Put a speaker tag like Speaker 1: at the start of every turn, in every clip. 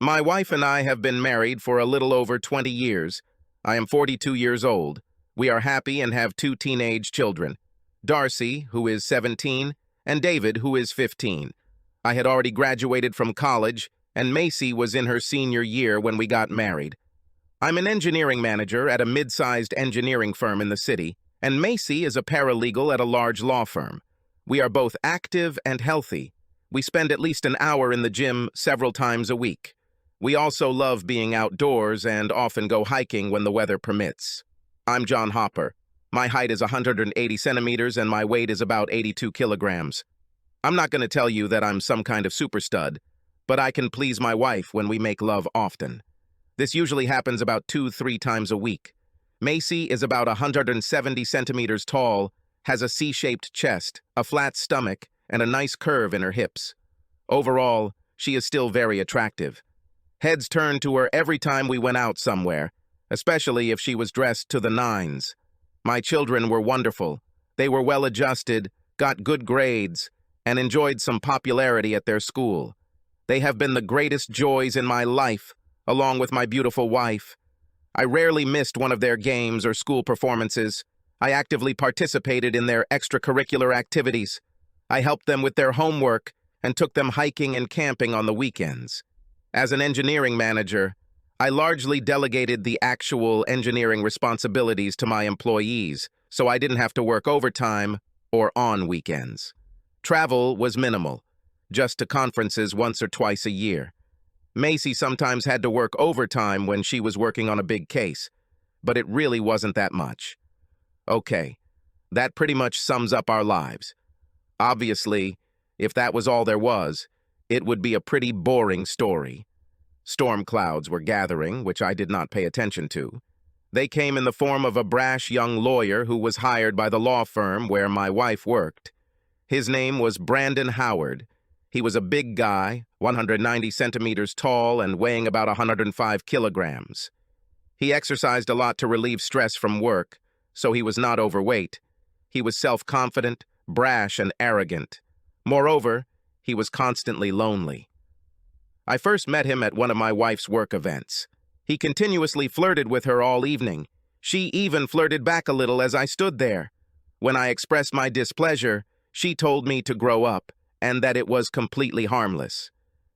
Speaker 1: My wife and I have been married for a little over 20 years. I am 42 years old. We are happy and have two teenage children, Darcy, who is 17, and David, who is 15. I had already graduated from college, and Macy was in her senior year when we got married. I'm an engineering manager at a mid-sized engineering firm in the city, and Macy is a paralegal at a large law firm. We are both active and healthy. We spend at least an hour in the gym several times a week. We also love being outdoors and often go hiking when the weather permits. I'm John Hopper. My height is 180 centimeters and my weight is about 82 kilograms. I'm not going to tell you that I'm some kind of super stud, but I can please my wife when we make love often. This usually happens about 2-3 times a week. Macy is about 170 centimeters tall, has a C-shaped chest, a flat stomach, and a nice curve in her hips. Overall, she is still very attractive. Heads turned to her every time we went out somewhere, especially if she was dressed to the nines. My children were wonderful. They were well-adjusted, got good grades, and enjoyed some popularity at their school. They have been the greatest joys in my life, along with my beautiful wife. I rarely missed one of their games or school performances. I actively participated in their extracurricular activities. I helped them with their homework and took them hiking and camping on the weekends. As an engineering manager, I largely delegated the actual engineering responsibilities to my employees, so I didn't have to work overtime or on weekends. Travel was minimal, just to conferences once or twice a year. Macy sometimes had to work overtime when she was working on a big case, but it really wasn't that much. Okay, that pretty much sums up our lives. Obviously, if that was all there was, it would be a pretty boring story. Storm clouds were gathering, which I did not pay attention to. They came in the form of a brash young lawyer who was hired by the law firm where my wife worked. His name was Brandon Howard. He was a big guy, 190 centimeters tall and weighing about 105 kilograms. He exercised a lot to relieve stress from work, so he was not overweight. He was self-confident, brash, and arrogant. Moreover, he was constantly lonely. I first met him at one of my wife's work events. He continuously flirted with her all evening. She even flirted back a little as I stood there. When I expressed my displeasure, she told me to grow up and that it was completely harmless.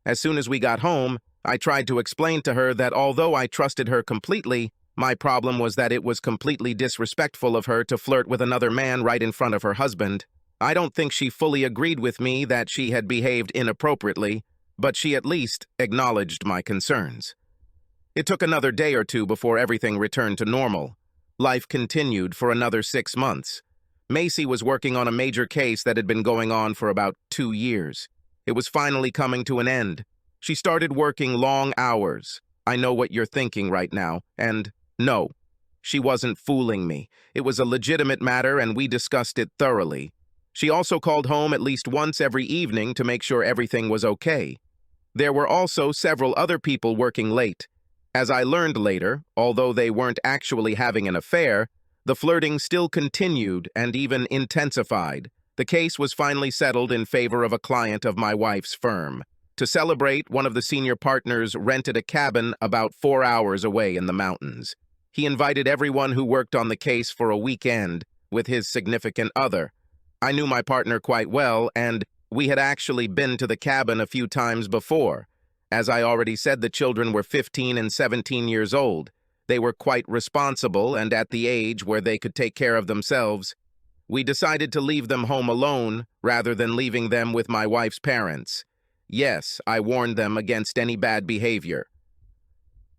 Speaker 1: As soon as we got home, I tried to explain to her that although I trusted her completely, my problem was that it was completely disrespectful of her to flirt with another man right in front of her husband. I don't think she fully agreed with me that she had behaved inappropriately, but she at least acknowledged my concerns. It took another day or two before everything returned to normal. Life continued for another 6 months. Macy was working on a major case that had been going on for about 2 years. It was finally coming to an end. She started working long hours. I know what you're thinking right now, and no, she wasn't fooling me. It was a legitimate matter and we discussed it thoroughly. She also called home at least once every evening to make sure everything was okay. There were also several other people working late. As I learned later, although they weren't actually having an affair, the flirting still continued and even intensified. The case was finally settled in favor of a client of my wife's firm. To celebrate, one of the senior partners rented a cabin about 4 hours away in the mountains. He invited everyone who worked on the case for a weekend with his significant other. I knew my partner quite well, and we had actually been to the cabin a few times before. As I already said, the children were 15 and 17 years old. They were quite responsible and at the age where they could take care of themselves. We decided to leave them home alone rather than leaving them with my wife's parents. Yes, I warned them against any bad behavior.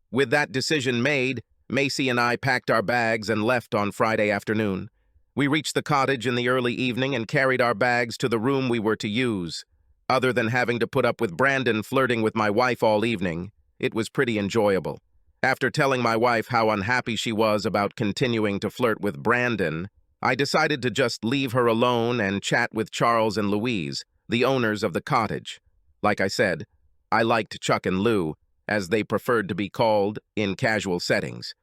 Speaker 1: With that decision made, Macy and I packed our bags and left on Friday afternoon. We reached the cottage in the early evening and carried our bags to the room we were to use. Other than having to put up with Brandon flirting with my wife all evening, it was pretty enjoyable. After telling my wife how unhappy she was about continuing to flirt with Brandon, I decided to just leave her alone and chat with Charles and Louise, the owners of the cottage. Like I said, I liked Chuck and Lou, as they preferred to be called in casual settings.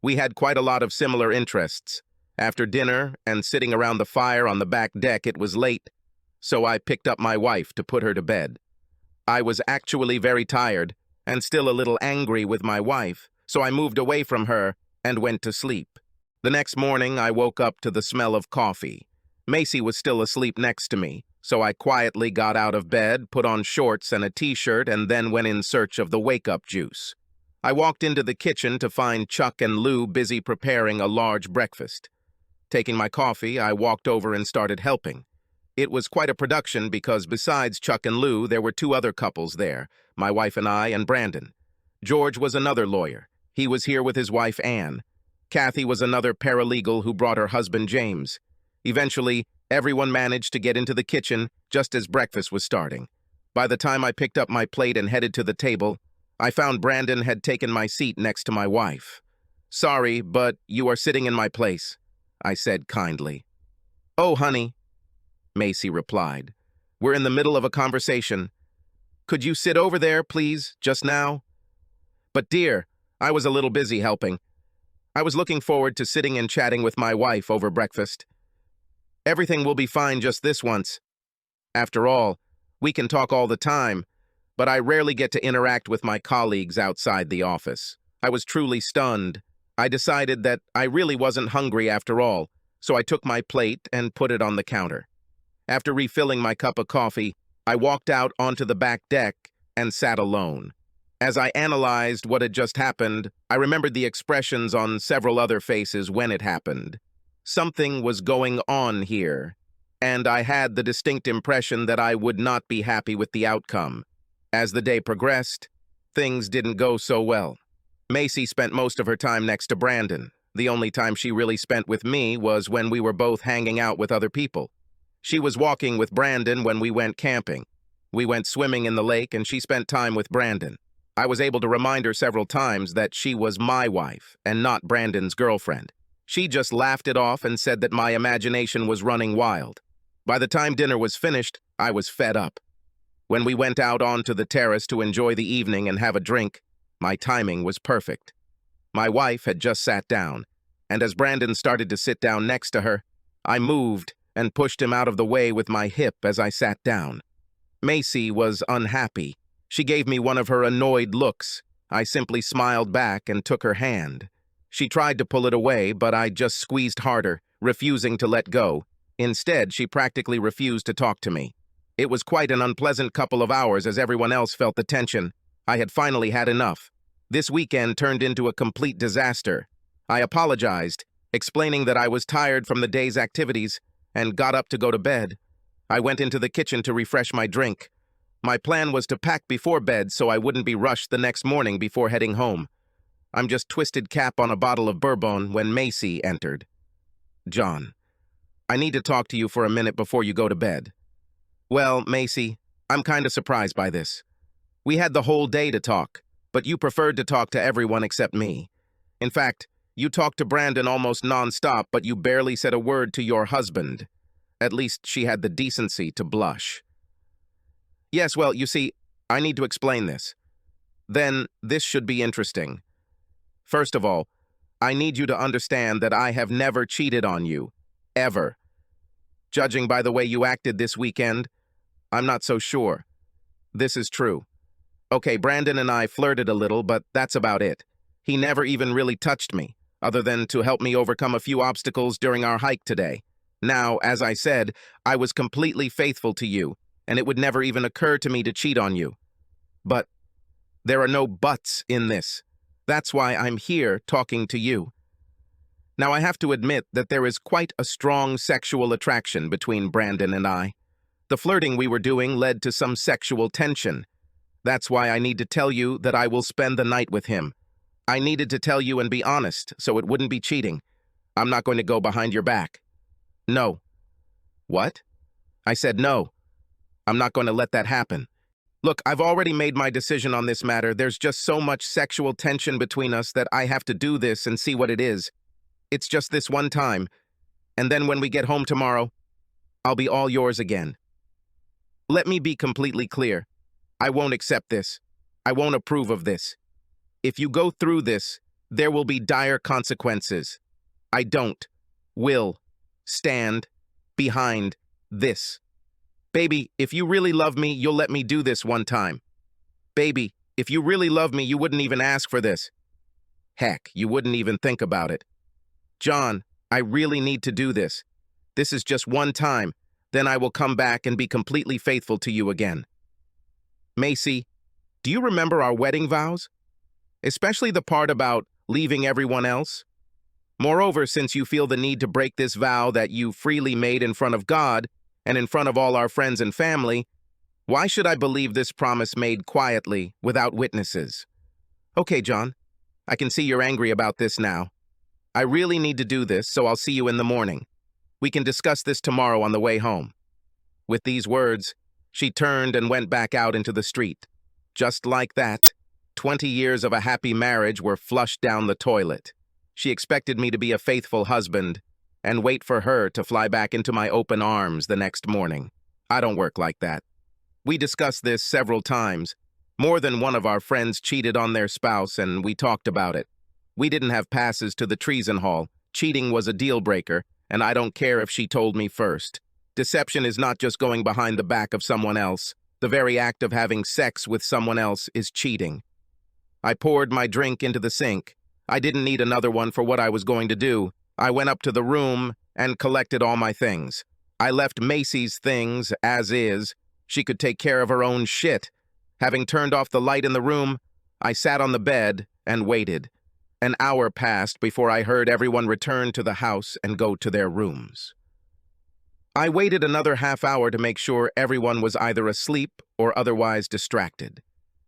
Speaker 1: We had quite a lot of similar interests. After dinner and sitting around the fire on the back deck, it was late, so I picked up my wife to put her to bed. I was actually very tired, and still a little angry with my wife, so I moved away from her and went to sleep. The next morning, I woke up to the smell of coffee. Macy was still asleep next to me, so I quietly got out of bed, put on shorts and a t-shirt, and then went in search of the wake-up juice. I walked into the kitchen to find Chuck and Lou busy preparing a large breakfast. Taking my coffee, I walked over and started helping. It was quite a production because besides Chuck and Lou, there were two other couples there, my wife and I and Brandon. George was another lawyer. He was here with his wife, Anne. Kathy was another paralegal who brought her husband, James. Eventually, everyone managed to get into the kitchen just as breakfast was starting. By the time I picked up my plate and headed to the table, I found Brandon had taken my seat next to my wife. "Sorry, but you are sitting in my place," I said kindly. "Oh, honey," Macy replied. "We're in the middle of a conversation. Could you sit over there, please, just now?" "But dear, I was a little busy helping. I was looking forward to sitting and chatting with my wife over breakfast. Everything will be fine just this once. After all, we can talk all the time, but I rarely get to interact with my colleagues outside the office." I was truly stunned. I decided that I really wasn't hungry after all, so I took my plate and put it on the counter. After refilling my cup of coffee, I walked out onto the back deck and sat alone. As I analyzed what had just happened, I remembered the expressions on several other faces when it happened. Something was going on here, and I had the distinct impression that I would not be happy with the outcome. As the day progressed, things didn't go so well. Macy spent most of her time next to Brandon. The only time she really spent with me was when we were both hanging out with other people. She was walking with Brandon when we went camping. We went swimming in the lake, and she spent time with Brandon. I was able to remind her several times that she was my wife and not Brandon's girlfriend. She just laughed it off and said that my imagination was running wild. By the time dinner was finished, I was fed up. When we went out onto the terrace to enjoy the evening and have a drink, my timing was perfect. My wife had just sat down, and as Brandon started to sit down next to her, I moved and pushed him out of the way with my hip as I sat down. Macy was unhappy. She gave me one of her annoyed looks. I simply smiled back and took her hand. She tried to pull it away, but I just squeezed harder, refusing to let go. Instead, she practically refused to talk to me. It was quite an unpleasant couple of hours as everyone else felt the tension. I had finally had enough. This weekend turned into a complete disaster. I apologized, explaining that I was tired from the day's activities, and got up to go to bed. I went into the kitchen to refresh my drink. My plan was to pack before bed so I wouldn't be rushed the next morning before heading home. I'm just twisted cap on a bottle of bourbon when Macy entered. "John, I need to talk to you for a minute before you go to bed." "Well, Macy, I'm kind of surprised by this. We had the whole day to talk, but you preferred to talk to everyone except me. In fact, you talked to Brandon almost non-stop, but you barely said a word to your husband. At least she had the decency to blush." "Yes, well, you see, I need to explain this. Then this should be interesting. First of all, I need you to understand that I have never cheated on you. Ever. Judging by the way you acted this weekend, I'm not so sure. This is true. Okay, Brandon and I flirted a little, but that's about it. He never even really touched me, other than to help me overcome a few obstacles during our hike today. Now, as I said, I was completely faithful to you, and it would never even occur to me to cheat on you. But there are no buts in this. That's why I'm here talking to you. Now, I have to admit that there is quite a strong sexual attraction between Brandon and I. The flirting we were doing led to some sexual tension. That's why I need to tell you that I will spend the night with him. I needed to tell you and be honest, so it wouldn't be cheating. I'm not going to go behind your back. No." "What?" I said no. I'm not going to let that happen. Look, I've already made my decision on this matter. There's just so much sexual tension between us that I have to do this and see what it is. It's just this one time, and then when we get home tomorrow, I'll be all yours again. Let me be completely clear. I won't accept this. I won't approve of this. If you go through this, there will be dire consequences. I will stand behind this. Baby, if you really love me, you'll let me do this one time. Baby, If you really love me, you wouldn't even ask for this. Heck, you wouldn't even think about it. John, I really need to do this. This is just one time. Then I will come back and be completely faithful to you again. Macy, do you remember our wedding vows? Especially the part about leaving everyone else? Moreover, since you feel the need to break this vow that you freely made in front of God and in front of all our friends and family, why should I believe this promise made quietly, without witnesses? Okay, John, I can see you're angry about this now. I really need to do this, so I'll see you in the morning. We can discuss this tomorrow on the way home. With these words, she turned and went back out into the street. Just like that, 20 years of a happy marriage were flushed down the toilet. She expected me to be a faithful husband and wait for her to fly back into my open arms the next morning. I don't work like that. We discussed this several times. More than one of our friends cheated on their spouse, and we talked about it. We didn't have passes to the treason hall. Cheating was a deal breaker, and I don't care if she told me first. Deception is not just going behind the back of someone else. The very act of having sex with someone else is cheating. I poured my drink into the sink. I didn't need another one for what I was going to do. I went up to the room and collected all my things. I left Macy's things as is. She could take care of her own shit. Having turned off the light in the room, I sat on the bed and waited. An hour passed before I heard everyone return to the house and go to their rooms. I waited another half hour to make sure everyone was either asleep or otherwise distracted.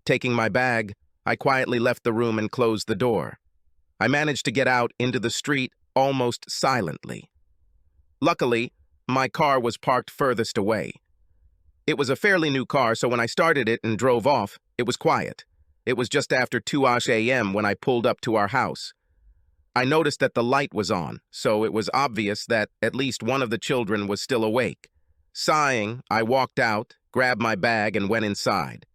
Speaker 1: Taking my bag, I quietly left the room and closed the door. I managed to get out into the street almost silently. Luckily, my car was parked furthest away. It was a fairly new car, so when I started it and drove off, it was quiet. It was just after 2:00 a.m. when I pulled up to our house. I noticed that the light was on, so it was obvious that at least one of the children was still awake. Sighing, I walked out, grabbed my bag, and went inside.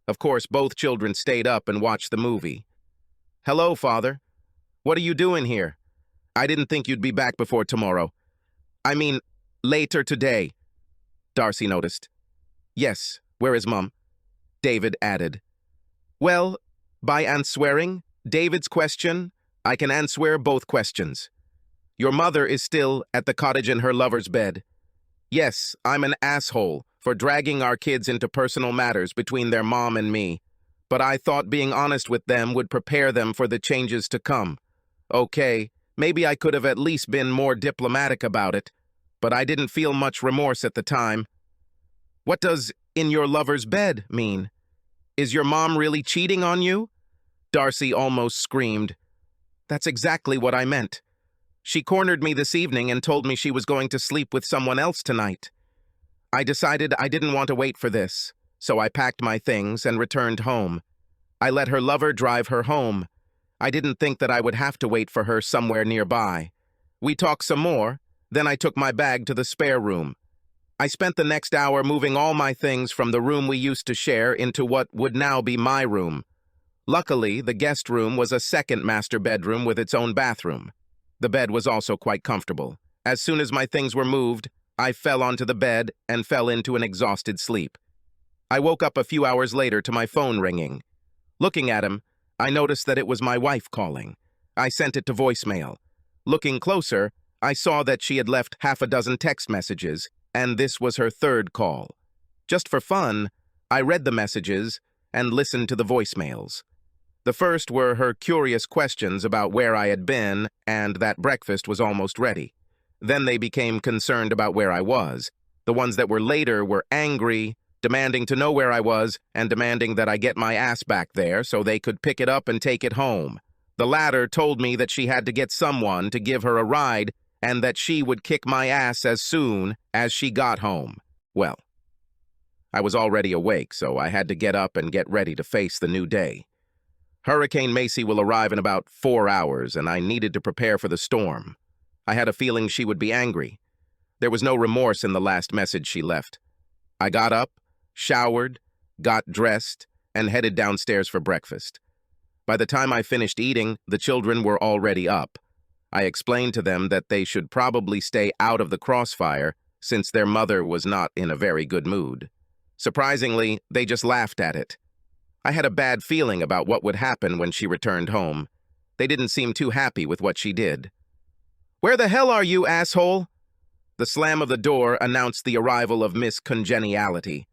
Speaker 1: Of course, both children stayed up and watched the movie. "Hello, Father. What are you doing here? I didn't think you'd be back before tomorrow. I mean, later today," Darcy noticed. "Yes, where is Mum?" David added. "Well, by answering David's question, I can answer both questions. Your mother is still at the cottage in her lover's bed. Yes, I'm an asshole for dragging our kids into personal matters between their mom and me, but I thought being honest with them would prepare them for the changes to come. Okay, maybe I could have at least been more diplomatic about it, but I didn't feel much remorse at the time. What does 'in your lover's bed' mean? Is your mom really cheating on you?" Darcy almost screamed. "That's exactly what I meant. She cornered me this evening and told me she was going to sleep with someone else tonight. I decided I didn't want to wait for this, so I packed my things and returned home. I let her lover drive her home. I didn't think that I would have to wait for her somewhere nearby. We talked some more, then I took my bag to the spare room. I spent the next hour moving all my things from the room we used to share into what would now be my room. Luckily, the guest room was a second master bedroom with its own bathroom. The bed was also quite comfortable. As soon as my things were moved, I fell onto the bed and fell into an exhausted sleep. I woke up a few hours later to my phone ringing. Looking at him, I noticed that it was my wife calling. I sent it to voicemail. Looking closer, I saw that she had left half a dozen text messages, and this was her third call. Just for fun, I read the messages and listened to the voicemails. The first were her curious questions about where I had been and that breakfast was almost ready. Then they became concerned about where I was. The ones that were later were angry, demanding to know where I was and demanding that I get my ass back there so they could pick it up and take it home. The latter told me that she had to get someone to give her a ride and that she would kick my ass as soon as she got home. Well, I was already awake, so I had to get up and get ready to face the new day. Hurricane Macy will arrive in about 4 hours, and I needed to prepare for the storm. I had a feeling she would be angry. There was no remorse in the last message she left. I got up, showered, got dressed, and headed downstairs for breakfast. By the time I finished eating, the children were already up. I explained to them that they should probably stay out of the crossfire since their mother was not in a very good mood. Surprisingly, they just laughed at it. I had a bad feeling about what would happen when she returned home. They didn't seem too happy with what she did. "Where the hell are you, asshole?" The slam of the door announced the arrival of Miss Congeniality.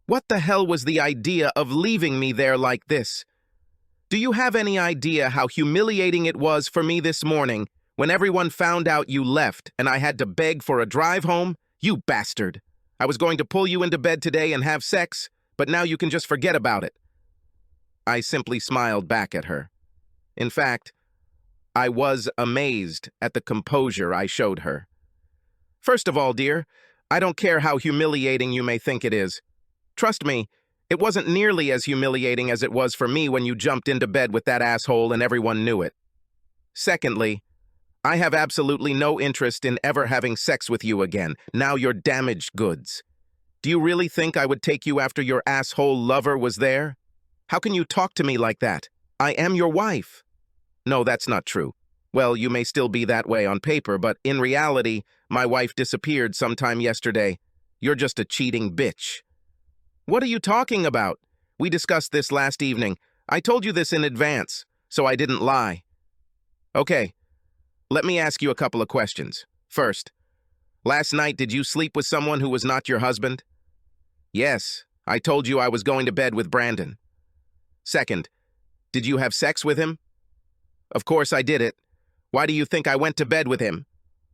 Speaker 1: "What the hell was the idea of leaving me there like this? Do you have any idea how humiliating it was for me this morning when everyone found out you left and I had to beg for a drive home? You bastard! I was going to pull you into bed today and have sex, but now you can just forget about it." I simply smiled back at her. In fact, I was amazed at the composure I showed her. "First of all, dear, I don't care how humiliating you may think it is. Trust me, it wasn't nearly as humiliating as it was for me when you jumped into bed with that asshole and everyone knew it. Secondly, I have absolutely no interest in ever having sex with you again. Now you're damaged goods. Do you really think I would take you after your asshole lover was there? How can you talk to me like that? I am your wife." "No, that's not true. Well, you may still be that way on paper, but in reality, my wife disappeared sometime yesterday. You're just a cheating bitch." "What are you talking about? We discussed this last evening. I told you this in advance, so I didn't lie." "Okay, let me ask you a couple of questions. First, last night did you sleep with someone who was not your husband?" "Yes, I told you I was going to bed with Brandon." "Second, did you have sex with him?" "Of course I did it. Why do you think I went to bed with him?"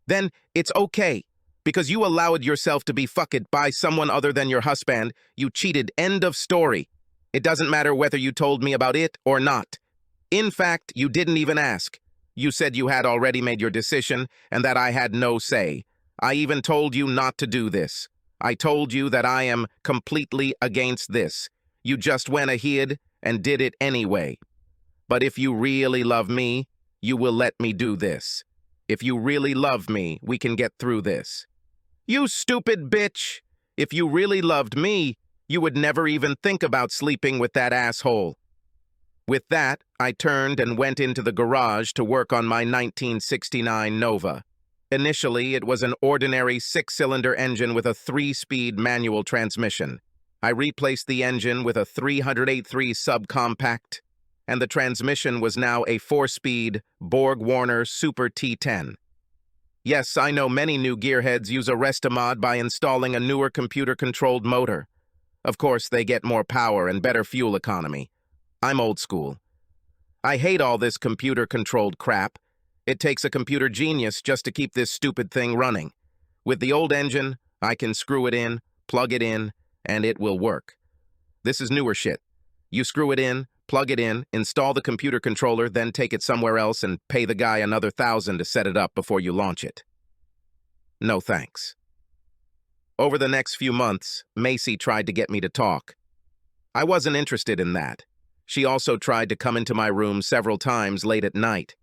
Speaker 1: "Then it's okay, because you allowed yourself to be fucked by someone other than your husband. You cheated, end of story. It doesn't matter whether you told me about it or not. In fact, you didn't even ask. You said you had already made your decision and that I had no say. I even told you not to do this. I told you that I am completely against this. You just went ahead and did it anyway. But if you really love me, you will let me do this. If you really love me, we can get through this." "You stupid bitch! If you really loved me, you would never even think about sleeping with that asshole." With that, I turned and went into the garage to work on my 1969 Nova. Initially, it was an ordinary 6-cylinder engine with a 3-speed manual transmission. I replaced the engine with a 383 subcompact, and the transmission was now a 4-speed Borg-Warner Super T10. Yes, I know many new gearheads use a Restamod by installing a newer computer-controlled motor. Of course, they get more power and better fuel economy. I'm old school. I hate all this computer-controlled crap. It takes a computer genius just to keep this stupid thing running. With the old engine, I can screw it in, plug it in, and it will work. This is newer shit. You screw it in, plug it in, install the computer controller, then take it somewhere else and pay the guy another $1,000 to set it up before you launch it. No thanks. Over the next few months, Macy tried to get me to talk. I wasn't interested in that. She also tried to come into my room several times late at night.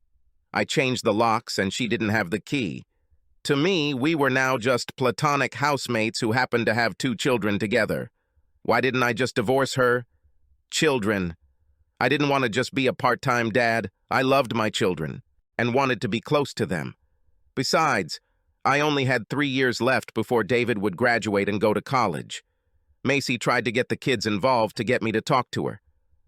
Speaker 1: I changed the locks and she didn't have the key. To me, we were now just platonic housemates who happened to have 2 children together. Why didn't I just divorce her? Children. I didn't want to just be a part-time dad. I loved my children and wanted to be close to them. Besides, I only had 3 years left before David would graduate and go to college. Macy tried to get the kids involved to get me to talk to her.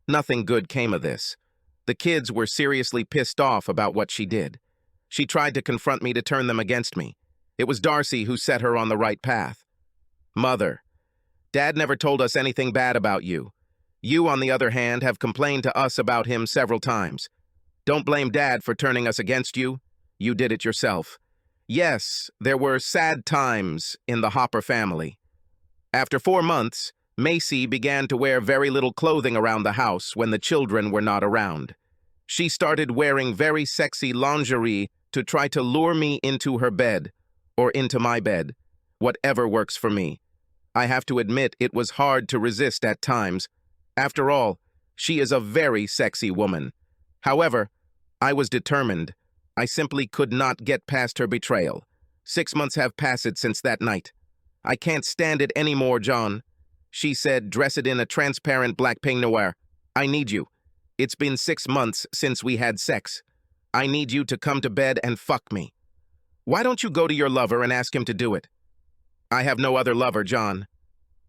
Speaker 1: Nothing good came of this. The kids were seriously pissed off about what she did. She tried to confront me to turn them against me. It was Darcy who set her on the right path. "Mother, Dad never told us anything bad about you. You, on the other hand, have complained to us about him several times. Don't blame Dad for turning us against you. You did it yourself. Yes, there were sad times in the Hopper family." After 4 months, Macy began to wear very little clothing around the house when the children were not around. She started wearing very sexy lingerie to try to lure me into her bed, or into my bed, whatever works for me. I have to admit it was hard to resist at times. After all, she is a very sexy woman. However, I was determined. I simply could not get past her betrayal. 6 months have passed since that night. "I can't stand it anymore, John," she said, "dress it in a transparent black peignoir. I need you. It's been 6 months since we had sex. I need you to come to bed and fuck me. Why don't you go to your lover and ask him to do it?" "I have no other lover, John.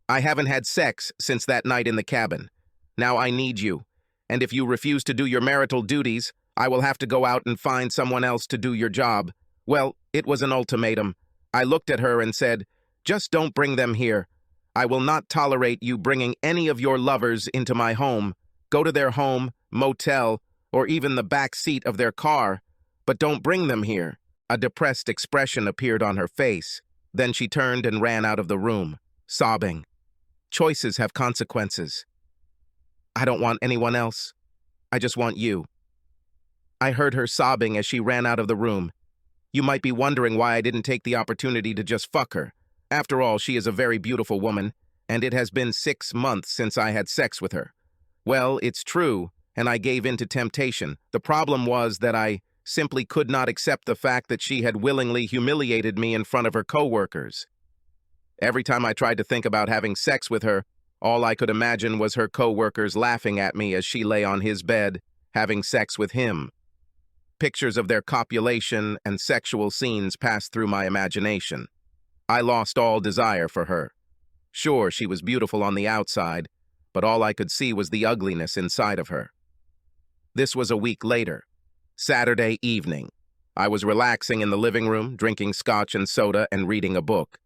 Speaker 1: I haven't had sex since that night in the cabin. Now I need you. And if you refuse to do your marital duties, I will have to go out and find someone else to do your job. Well, it was an ultimatum. I looked at her and said, just don't bring them here. I will not tolerate you bringing any of your lovers into my home. Go to their home, motel, or even the back seat of their car, but don't bring them here. A depressed expression appeared on her face. Then she turned and ran out of the room, sobbing. Choices have consequences. I don't want anyone else. I just want you. I heard her sobbing as she ran out of the room. You might be wondering why I didn't take the opportunity to just fuck her. After all, she is a very beautiful woman, and it has been 6 months since I had sex with her. Well, it's true, and I gave in to temptation. The problem was that I simply could not accept the fact that she had willingly humiliated me in front of her coworkers. Every time I tried to think about having sex with her, all I could imagine was her coworkers laughing at me as she lay on his bed, having sex with him. Pictures of their copulation and sexual scenes passed through my imagination. I lost all desire for her. Sure, she was beautiful on the outside, but all I could see was the ugliness inside of her. This was a week later, Saturday evening. I was relaxing in the living room, drinking scotch and soda and reading a book.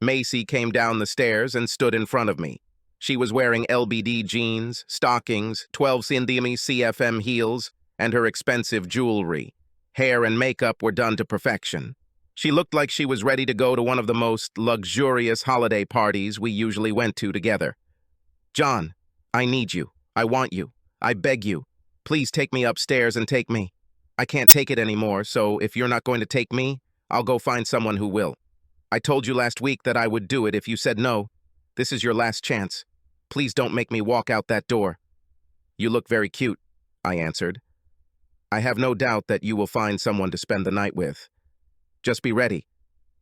Speaker 1: Macy came down the stairs and stood in front of me. She was wearing LBD jeans, stockings, 12 cm CFM heels, and her expensive jewelry. Hair and makeup were done to perfection. She looked like she was ready to go to one of the most luxurious holiday parties we usually went to together. John, I need you. I want you. I beg you. Please take me upstairs and take me. I can't take it anymore, so if you're not going to take me, I'll go find someone who will. I told you last week that I would do it if you said no. This is your last chance. Please don't make me walk out that door. You look very cute, I answered. I have no doubt that you will find someone to spend the night with. Just be ready,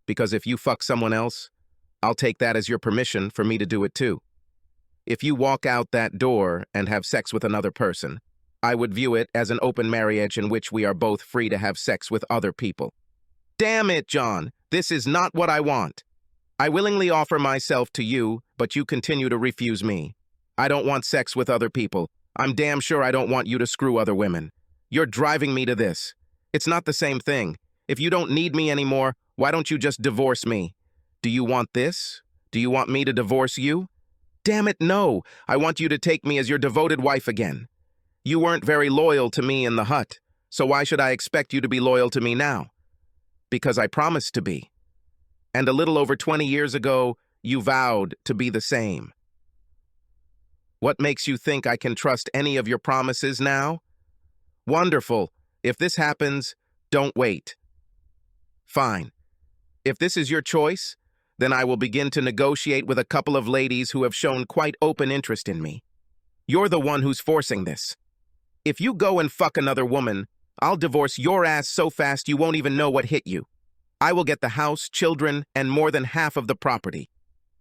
Speaker 1: because if you fuck someone else, I'll take that as your permission for me to do it too. If you walk out that door and have sex with another person, I would view it as an open marriage in which we are both free to have sex with other people. Damn it, John, this is not what I want. I willingly offer myself to you, but you continue to refuse me. I don't want sex with other people. I'm damn sure I don't want you to screw other women. You're driving me to this. It's not the same thing. If you don't need me anymore, why don't you just divorce me? Do you want this? Do you want me to divorce you? Damn it, no. I want you to take me as your devoted wife again. You weren't very loyal to me in the hut, so why should I expect you to be loyal to me now? Because I promised to be. And a little over 20 years ago, you vowed to be the same. What makes you think I can trust any of your promises now? Wonderful. If this happens, don't wait. Fine. If this is your choice, then I will begin to negotiate with a couple of ladies who have shown quite open interest in me. You're the one who's forcing this. If you go and fuck another woman, I'll divorce your ass so fast you won't even know what hit you. I will get the house, children, and more than half of the property.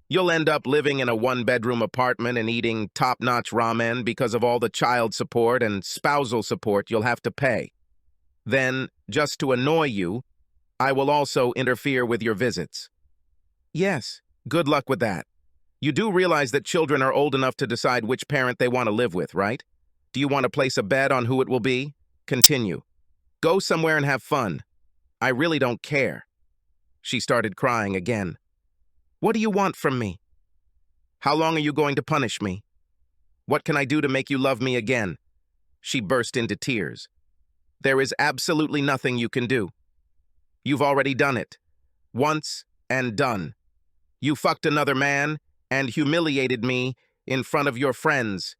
Speaker 1: You'll end up living in a one-bedroom apartment and eating top-notch ramen because of all the child support and spousal support you'll have to pay. Then, just to annoy you, I will also interfere with your visits. Yes, good luck with that. You do realize that children are old enough to decide which parent they want to live with, right? Do you want to place a bet on who it will be? Continue. Go somewhere and have fun. I really don't care. She started crying again. What do you want from me? How long are you going to punish me? What can I do to make you love me again? She burst into tears. There is absolutely nothing you can do. You've already done it. Once and done. You fucked another man and humiliated me in front of your friends.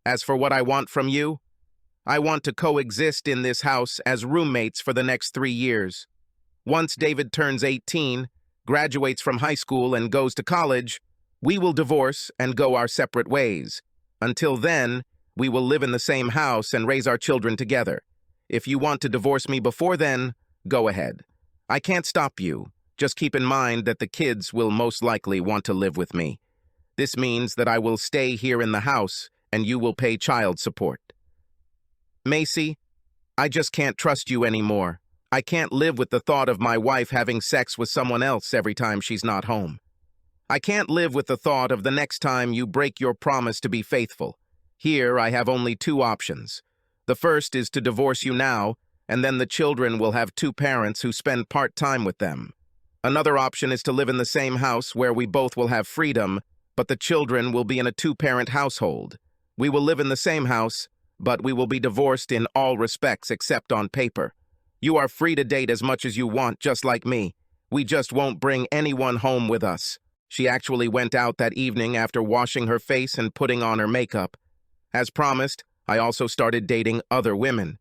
Speaker 1: As for what I want from you, I want to coexist in this house as roommates for the next 3 years. Once David turns 18, graduates from high school and goes to college, we will divorce and go our separate ways. Until then, we will live in the same house and raise our children together. If you want to divorce me before then, go ahead. I can't stop you. Just keep in mind that the kids will most likely want to live with me. This means that I will stay here in the house and you will pay child support. Macy, I just can't trust you anymore. I can't live with the thought of my wife having sex with someone else every time she's not home. I can't live with the thought of the next time you break your promise to be faithful. Here, I have only two options. The first is to divorce you now, and then the children will have two parents who spend part-time with them. Another option is to live in the same house where we both will have freedom, but the children will be in a two-parent household. We will live in the same house, but we will be divorced in all respects except on paper. You are free to date as much as you want, just like me. We just won't bring anyone home with us. She actually went out that evening after washing her face and putting on her makeup. As promised, I also started dating other women.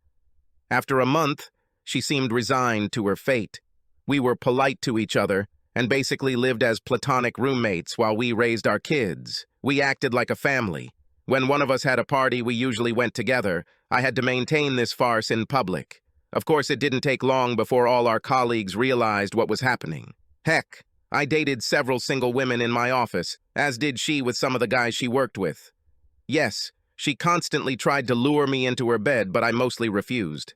Speaker 1: After a month, she seemed resigned to her fate. We were polite to each other and basically lived as platonic roommates while we raised our kids. We acted like a family. When one of us had a party, we usually went together. I had to maintain this farce in public. Of course, it didn't take long before all our colleagues realized what was happening. Heck, I dated several single women in my office, as did she with some of the guys she worked with. Yes, she constantly tried to lure me into her bed, but I mostly refused.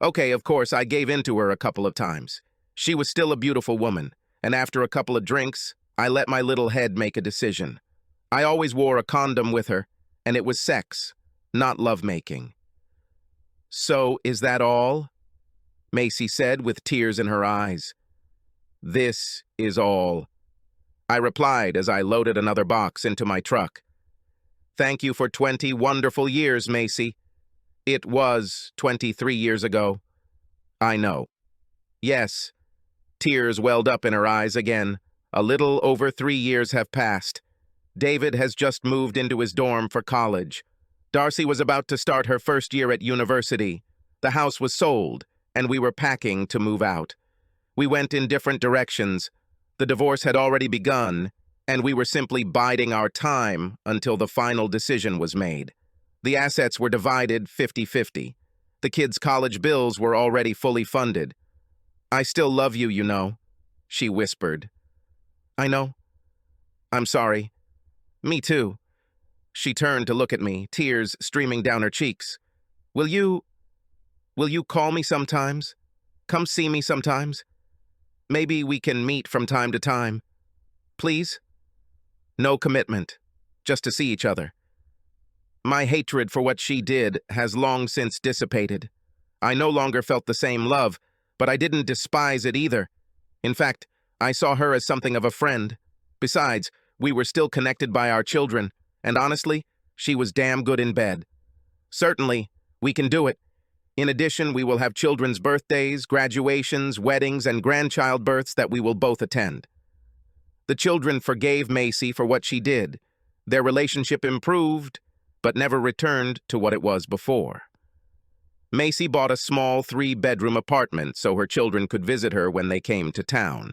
Speaker 1: Okay, of course, I gave in to her a couple of times. She was still a beautiful woman, and after a couple of drinks, I let my little head make a decision. I always wore a condom with her, and it was sex, not lovemaking. "So, is that all?" Macy said with tears in her eyes. "This is all," I replied as I loaded another box into my truck. "Thank you for 20 wonderful years, Macy. It was 23 years ago." "I know." "Yes." Tears welled up in her eyes again. "A little over 3 years have passed. David has just moved into his dorm for college. Darcy was about to start her first year at university. The house was sold, and we were packing to move out. We went in different directions. The divorce had already begun, and we were simply biding our time until the final decision was made. The assets were divided 50-50. The kids' college bills were already fully funded. "I still love you, you know," she whispered. "I know. I'm sorry." "Me too." She turned to look at me, tears streaming down her cheeks. Will you call me sometimes? Come see me sometimes? Maybe we can meet from time to time. Please?" No commitment, just to see each other. My hatred for what she did has long since dissipated. I no longer felt the same love, but I didn't despise it either. In fact, I saw her as something of a friend. Besides, we were still connected by our children, and honestly, she was damn good in bed. Certainly, we can do it. In addition, we will have children's birthdays, graduations, weddings, and grandchild births that we will both attend. The children forgave Macy for what she did. Their relationship improved, but never returned to what it was before. Macy bought a small 3-bedroom apartment so her children could visit her when they came to town.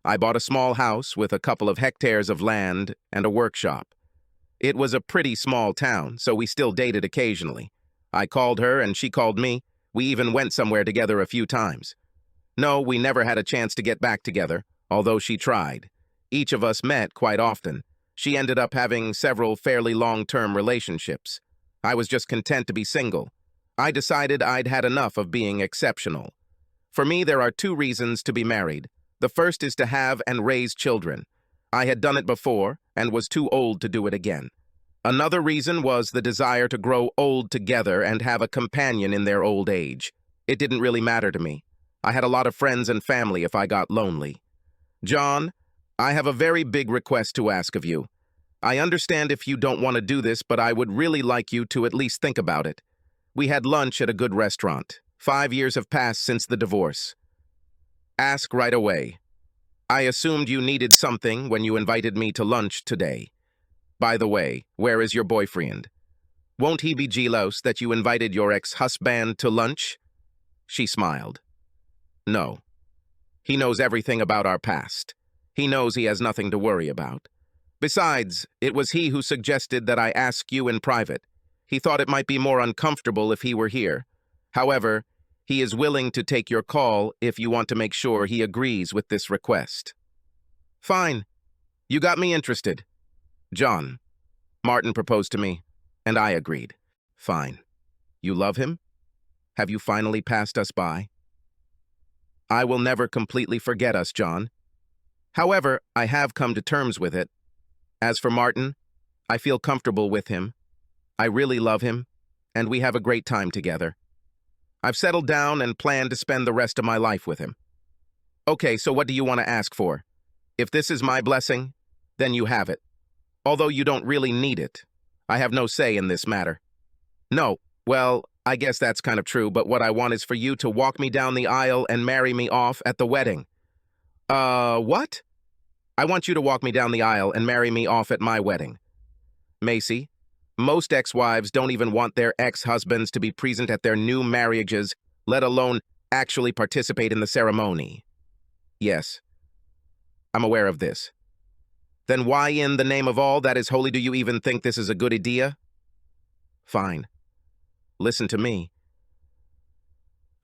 Speaker 1: I bought a small house with a couple of hectares of land and a workshop. It was a pretty small town, so we still dated occasionally. I called her and she called me. We even went somewhere together a few times. No, we never had a chance to get back together, although she tried. Each of us met quite often. She ended up having several fairly long-term relationships. I was just content to be single. I decided I'd had enough of being exceptional. For me, there are 2 reasons to be married. The first is to have and raise children. I had done it before and was too old to do it again. Another reason was the desire to grow old together and have a companion in their old age. It didn't really matter to me. I had a lot of friends and family if I got lonely. "John, I have a very big request to ask of you. I understand if you don't want to do this, but I would really like you to at least think about it. We had lunch at a good restaurant. 5 years have passed since the divorce. Ask right away. I assumed you needed something when you invited me to lunch today. By the way, where is your boyfriend? Won't he be jealous that you invited your ex-husband to lunch?" She smiled. "No. He knows everything about our past. He knows he has nothing to worry about. Besides, it was he who suggested that I ask you in private. He thought it might be more uncomfortable if he were here. However, he is willing to take your call if you want to make sure he agrees with this request." "Fine. You got me interested." "John, Martin proposed to me, and I agreed." "Fine. You love him? Have you finally passed us by?" "I will never completely forget us, John. However, I have come to terms with it. As for Martin, I feel comfortable with him. I really love him, and we have a great time together. I've settled down and plan to spend the rest of my life with him. Okay, so what do you want to ask for? If this is my blessing, then you have it. Although you don't really need it. I have no say in this matter. No, well, I guess that's kind of true, but what I want is for you to walk me down the aisle and marry me off at the wedding. What? I want you to walk me down the aisle and marry me off at my wedding. Macy, most ex-wives don't even want their ex-husbands to be present at their new marriages, let alone actually participate in the ceremony. Yes, I'm aware of this. Then why in the name of all that is holy do you even think this is a good idea? Fine. Listen to me.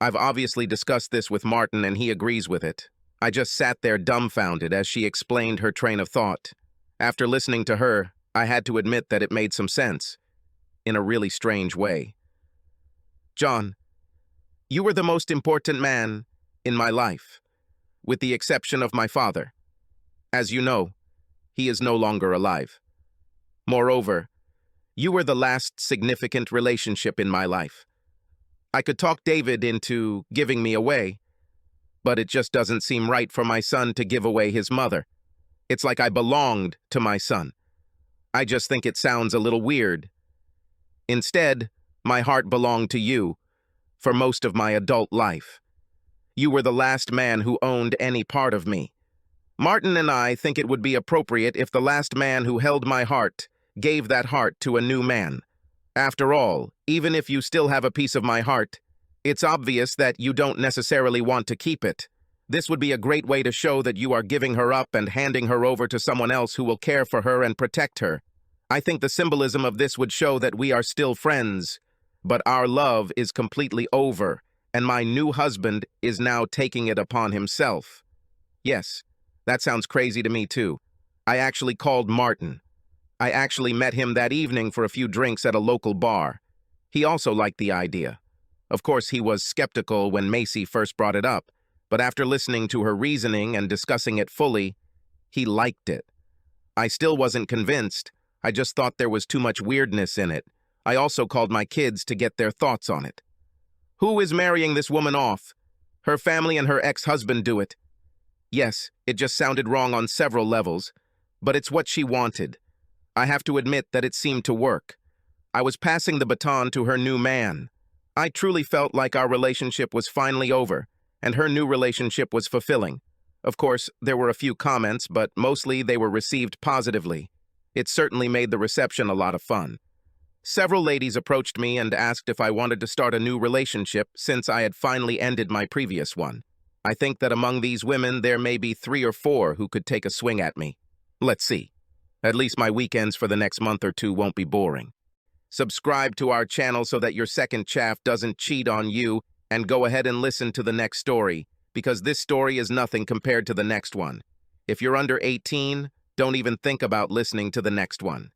Speaker 1: I've obviously discussed this with Martin and he agrees with it. I just sat there dumbfounded as she explained her train of thought. After listening to her, I had to admit that it made some sense, in a really strange way. John, you were the most important man in my life, with the exception of my father. As you know, he is no longer alive. Moreover, you were the last significant relationship in my life. I could talk David into giving me away, but it just doesn't seem right for my son to give away his mother. It's like I belonged to my son. I just think it sounds a little weird. Instead, my heart belonged to you for most of my adult life. You were the last man who owned any part of me. Martin and I think it would be appropriate if the last man who held my heart gave that heart to a new man. After all, even if you still have a piece of my heart, it's obvious that you don't necessarily want to keep it. This would be a great way to show that you are giving her up and handing her over to someone else who will care for her and protect her. I think the symbolism of this would show that we are still friends, but our love is completely over, and my new husband is now taking it upon himself. Yes, that sounds crazy to me too. I actually called Martin. I actually met him that evening for a few drinks at a local bar. He also liked the idea. Of course, he was skeptical when Macy first brought it up, but after listening to her reasoning and discussing it fully, he liked it. I still wasn't convinced. I just thought there was too much weirdness in it. I also called my kids to get their thoughts on it. Who is marrying this woman off? Her family and her ex-husband do it. Yes, it just sounded wrong on several levels, but it's what she wanted. I have to admit that it seemed to work. I was passing the baton to her new man. I truly felt like our relationship was finally over, and her new relationship was fulfilling. Of course, there were a few comments, but mostly they were received positively. It certainly made the reception a lot of fun. Several ladies approached me and asked if I wanted to start a new relationship since I had finally ended my previous one. I think that among these women there may be 3 or 4 who could take a swing at me. Let's see. At least my weekends for the next month or 2 won't be boring. Subscribe to our channel so that your second chaff doesn't cheat on you, and go ahead and listen to the next story, because this story is nothing compared to the next one. If you're under 18, don't even think about listening to the next one.